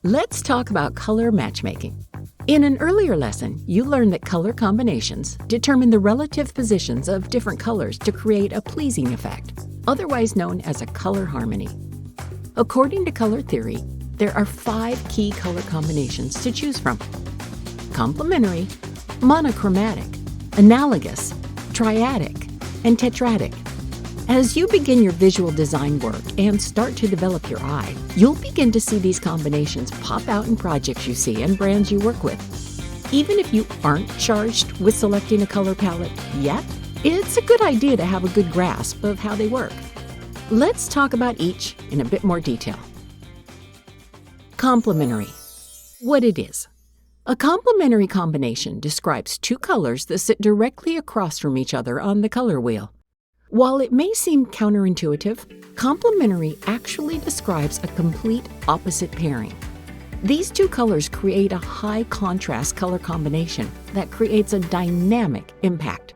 Let's talk about color matchmaking. In an earlier lesson, you learned that color combinations determine the relative positions of different colors to create a pleasing effect, otherwise known as a color harmony. According to color theory, there are 5 key color combinations to choose from: complementary, monochromatic, analogous, triadic, and tetradic. As you begin your visual design work and start to develop your eye, you'll begin to see these combinations pop out in projects you see and brands you work with. Even if you aren't charged with selecting a color palette yet, it's a good idea to have a good grasp of how they work. Let's talk about each in a bit more detail. Complementary. What it is. A complementary combination describes 2 colors that sit directly across from each other on the color wheel. While it may seem counterintuitive, complementary actually describes a complete opposite pairing. These 2 colors create a high contrast color combination that creates a dynamic impact.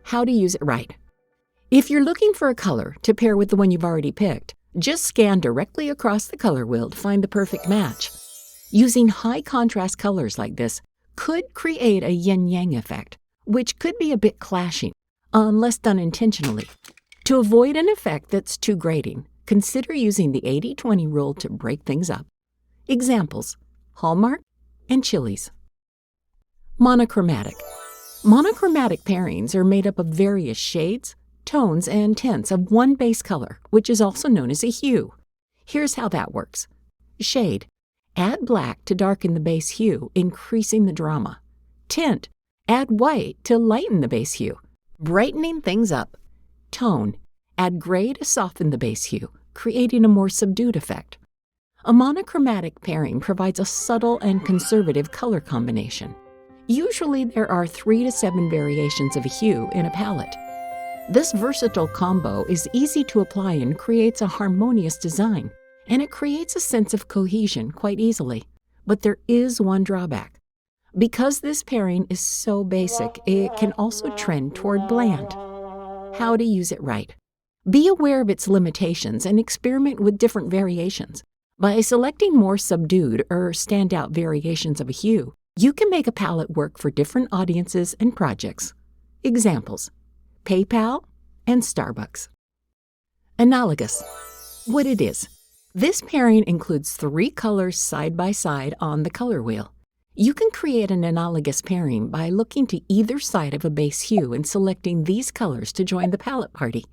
How to use it right. If you're looking for a color to pair with the one you've already picked, just scan directly across the color wheel to find the perfect match. Using high contrast colors like this could create a yin-yang effect, which could be a bit clashing, unless done intentionally. To avoid an effect that's too grating, consider using the 80-20 rule to break things up. Examples: Hallmark and Chili's. Monochromatic. Monochromatic pairings are made up of various shades, tones, and tints of one base color, which is also known as a hue. Here's how that works. Shade. Add black to darken the base hue, increasing the drama. Tint. Add white to lighten the base hue, brightening things up. Tone. Add gray to soften the base hue, creating a more subdued effect. A monochromatic pairing provides a subtle and conservative color combination. Usually there are 3 to 7 variations of a hue in a palette. This versatile combo is easy to apply and creates a harmonious design, and it creates a sense of cohesion quite easily. But there is one drawback. Because this pairing is so basic, it can also trend toward bland. How to use it right. Be aware of its limitations and experiment with different variations. By selecting more subdued or standout variations of a hue, you can make a palette work for different audiences and projects. Examples: PayPal and Starbucks. Analogous. What it is. This pairing includes 3 colors side by side on the color wheel. You can create an analogous pairing by looking to either side of a base hue and selecting these colors to join the palette party.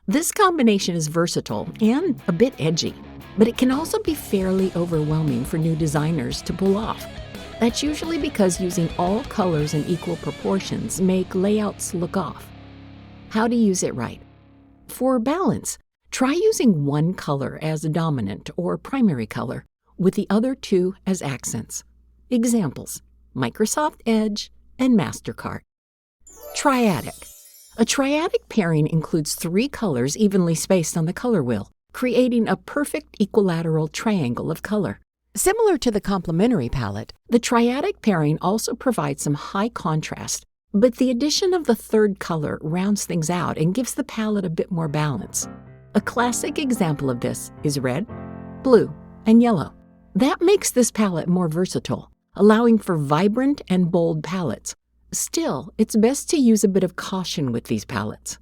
This combination is versatile and a bit edgy, but it can also be fairly overwhelming for new designers to pull off. That's usually because using all colors in equal proportions make layouts look off. How to use it right. For balance, try using one color as a dominant or primary color, with the other 2 as accents. Examples: Microsoft Edge and MasterCard. Triadic. A triadic pairing includes 3 colors evenly spaced on the color wheel, creating a perfect equilateral triangle of color. Similar to the complementary palette, the triadic pairing also provides some high contrast, but the addition of the 3rd color rounds things out and gives the palette a bit more balance. A classic example of this is red, blue, and yellow. That makes this palette more versatile, allowing for vibrant and bold palettes. Still, it's best to use a bit of caution with these palettes.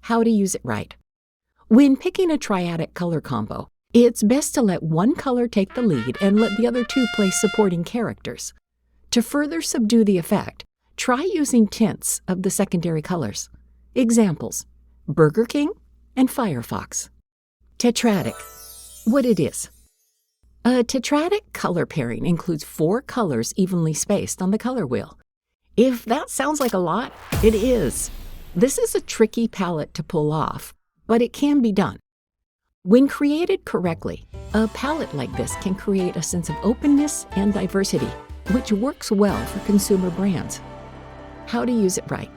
How to use it right. When picking a triadic color combo, it's best to let one color take the lead and let the other 2 play supporting characters. To further subdue the effect, try using tints of the secondary colors. Examples: Burger King and Firefox. Tetradic. What it is. A tetradic color pairing includes 4 colors evenly spaced on the color wheel. If that sounds like a lot, it is. This is a tricky palette to pull off, but it can be done. When created correctly, a palette like this can create a sense of openness and diversity, which works well for consumer brands. How to use it right.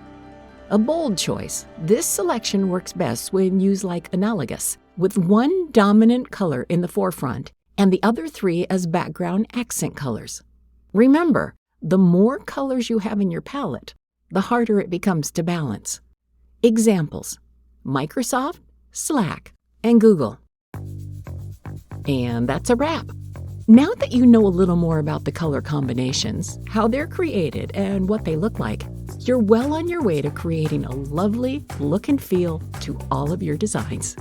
A bold choice. This selection works best when used like Analogous, with one dominant color in the forefront and the other 3 as background accent colors. Remember, the more colors you have in your palette, the harder it becomes to balance. Examples: Microsoft, Slack, and Google. And that's a wrap. Now that you know a little more about the color combinations, how they're created, and what they look like, you're well on your way to creating a lovely look and feel to all of your designs.